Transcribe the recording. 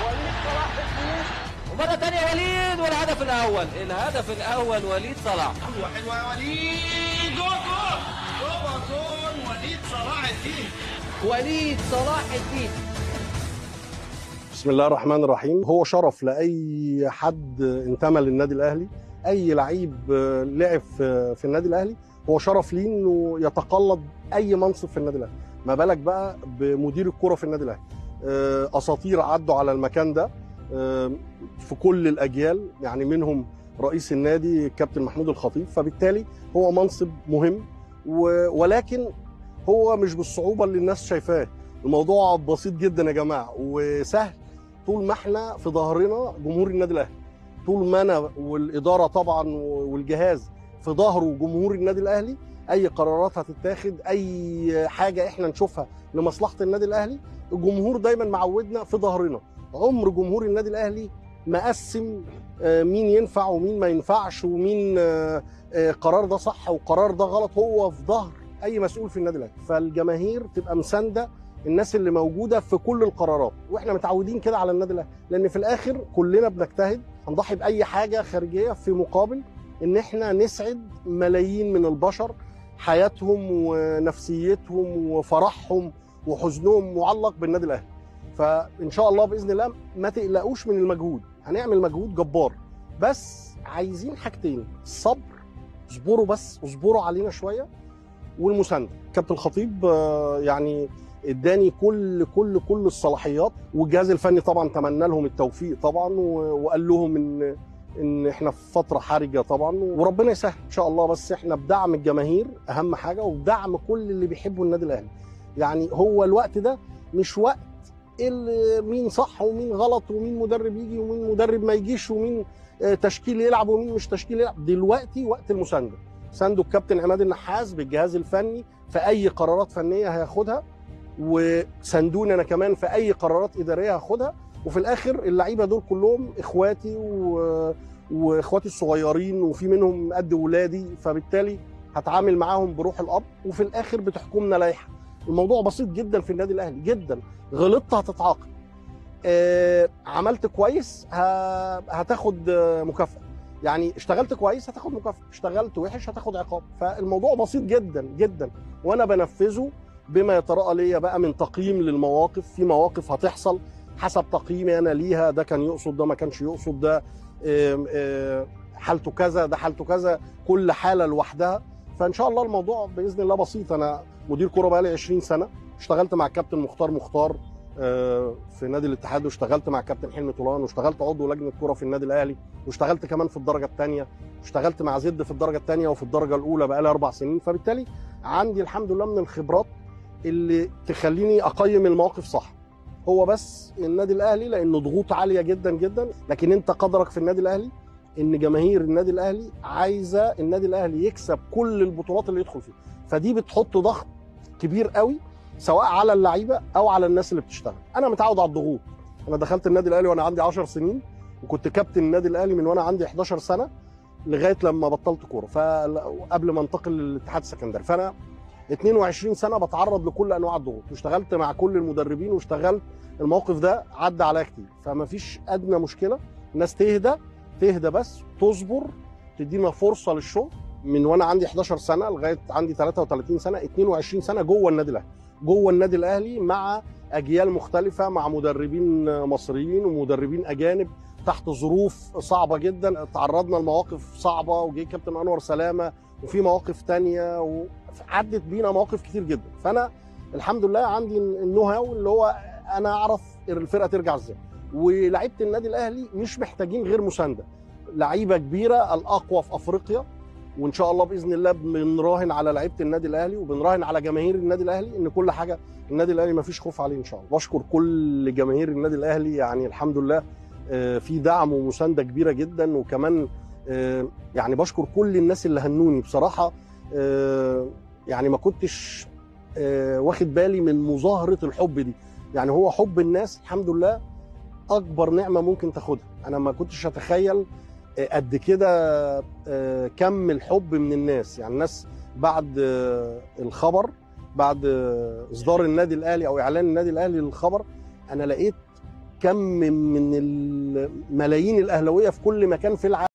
وليد صلاح الدين، ومرة تانية وليد، والهدف الأول وليد صلاح. حلوة يا وليد، جول وليد صلاح الدين. وليد صلاح الدين. بسم الله الرحمن الرحيم. هو شرف لأي حد انتمى للنادي الأهلي، أي لعيب لعب في النادي الأهلي، هو شرف ليه إنه يتقلد أي منصب في النادي الأهلي، ما بالك بقى بمدير الكرة في النادي الأهلي. أساطير عدوا على المكان ده في كل الأجيال، يعني منهم رئيس النادي كابتن محمود الخطيب، فبالتالي هو منصب مهم، ولكن هو مش بالصعوبة اللي الناس شايفاه. الموضوع بسيط جدا يا جماعة وسهل، طول ما احنا في ظهرنا جمهور النادي الأهلي، طول ما أنا والإدارة طبعا والجهاز في ظهره جمهور النادي الأهلي، أي قرارات هتتاخد، أي حاجة احنا نشوفها لمصلحة النادي الأهلي، الجمهور دايما معودنا في ظهرنا. عمر جمهور النادي الأهلي ما قسم مين ينفع ومين ما ينفعش، ومين قرار ده صح وقرار ده غلط. هو في ظهر أي مسؤول في النادي الأهلي، فالجماهير تبقى مساندة الناس اللي موجوده في كل القرارات، واحنا متعودين كده على النادي الاهلي، لان في الاخر كلنا بنجتهد، هنضحي باي حاجه خارجيه في مقابل ان احنا نسعد ملايين من البشر، حياتهم ونفسيتهم وفرحهم وحزنهم معلق بالنادي الاهلي. فان شاء الله باذن الله ما تقلقوش من المجهود، هنعمل مجهود جبار، بس عايزين حاجتين: الصبر، اصبروا علينا شويه، والمسانده. كابتن الخطيب يعني اداني كل الصلاحيات، والجهاز الفني طبعا تمنى لهم التوفيق طبعا، وقال لهم ان احنا في فتره حرجه طبعا، وربنا يسهل ان شاء الله. بس احنا بدعم الجماهير اهم حاجه، وبدعم كل اللي بيحبوا النادي الاهلي. يعني هو الوقت ده مش وقت اللي مين صح ومين غلط، ومين مدرب يجي ومين مدرب ما يجيش، ومين تشكيل يلعب ومين مش تشكيل يلعب. دلوقتي وقت المسانده، ساندوا الكابتن عماد النحاس بالجهاز الفني في اي قرارات فنيه هياخدها، وساندوني انا كمان في اي قرارات اداريه هاخدها. وفي الاخر اللعيبه دول كلهم اخواتي واخواتي الصغيرين، وفي منهم قد ولادي، فبالتالي هتعامل معاهم بروح الاب، وفي الاخر بتحكمنا لائحه. الموضوع بسيط جدا في النادي الاهلي جدا. غلطت هتتعاقب، عملت كويس هتاخد مكافاه، يعني اشتغلت كويس هتاخد مكافاه، اشتغلت وحش هتاخد عقاب. فالموضوع بسيط جدا جدا، وانا بنفذه بما يتراءى ليا بقى من تقييم للمواقف. في مواقف هتحصل حسب تقييمي انا ليها، ده كان يقصد، ده ما كانش يقصد، ده حالته كذا، ده حالته كذا، كل حاله لوحدها. فان شاء الله الموضوع باذن الله بسيط. انا مدير كوره بقالي 20 سنه، اشتغلت مع الكابتن مختار في نادي الاتحاد، واشتغلت مع الكابتن حلمي طولان، واشتغلت عضو لجنه كوره في النادي الاهلي، واشتغلت كمان في الدرجه الثانيه، واشتغلت مع زد في الدرجه الثانيه وفي الدرجه الاولى بقالي 4 سنين. فبالتالي عندي الحمد لله من الخبرات اللي تخليني اقيم المواقف صح. هو بس النادي الاهلي لانه ضغوط عاليه جدا جدا، لكن انت قدرك في النادي الاهلي ان جماهير النادي الاهلي عايزه النادي الاهلي يكسب كل البطولات اللي يدخل فيها، فدي بتحط ضغط كبير قوي سواء على اللعيبه او على الناس اللي بتشتغل. انا متعود على الضغوط، انا دخلت النادي الاهلي وانا عندي 10 سنين، وكنت كابتن النادي الاهلي من وانا عندي 11 سنه لغايه لما بطلت كوره، فقبل ما انتقل للاتحاد السكندري. فانا 22 سنه بتعرض لكل انواع الضغوط، واشتغلت مع كل المدربين، واشتغلت الموقف ده عدى عليا كتير. فما فيش ادنى مشكله، الناس تهدى بس، تصبر، تدينا فرصه للشغل. من وانا عندي 11 سنه لغايه عندي 33 سنه، 22 سنه جوه النادي الاهلي مع اجيال مختلفه، مع مدربين مصريين ومدربين اجانب، تحت ظروف صعبه جدا، تعرضنا لمواقف صعبه، وجي كابتن انور سلامه، وفي مواقف تانية، وعدت بينا مواقف كتير جدا. فانا الحمد لله عندي النو هاو اللي هو انا اعرف الفرقه ترجع ازاي. ولاعيبه النادي الاهلي مش محتاجين غير مسانده، لعيبه كبيره الاقوى في افريقيا، وان شاء الله باذن الله بنراهن على لعيبه النادي الاهلي، وبنراهن على جماهير النادي الاهلي ان كل حاجه النادي الاهلي ما فيش خوف عليه ان شاء الله. بشكر كل جماهير النادي الاهلي، يعني الحمد لله في دعم ومسانده كبيره جدا، وكمان يعني بشكر كل الناس اللي هنوني بصراحه. يعني ما كنتش واخد بالي من مظاهره الحب دي، يعني هو حب الناس الحمد لله اكبر نعمه ممكن تاخدها. انا ما كنتش اتخيل قد كده كم الحب من الناس. يعني الناس بعد الخبر، بعد اصدار النادي الاهلي او اعلان النادي الاهلي للخبر، انا لقيت كم من الملايين الاهلاويه في كل مكان في العالم